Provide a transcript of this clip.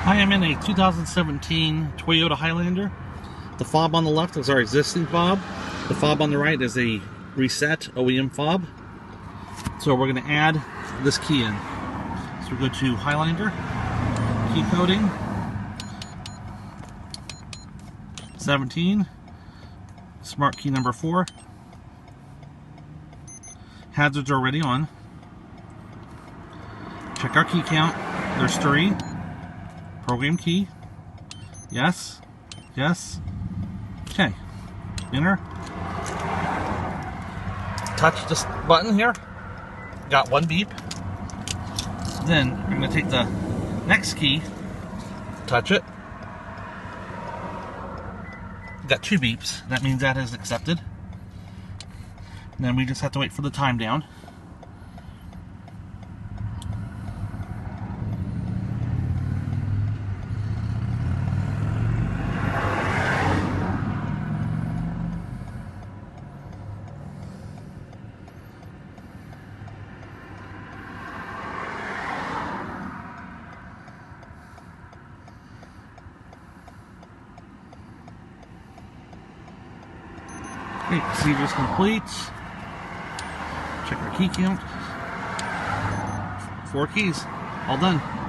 I am in a 2017 Toyota Highlander. The fob on the left is our existing fob. The fob on the right is a reset OEM fob. So we're going to add this key in. So we go to Highlander, key coding, 17, smart key number 4. Hazards are already on. Check our key count. There's 3. Program key. Yes. Yes. Okay. Enter. Touch this button here. Got 1 beep. Then we're going to take the next key. Touch it. Got 2 beeps. That means that is accepted. And then we just have to wait for the time down. Okay, procedure is complete. Check our key count. 4 keys. All done.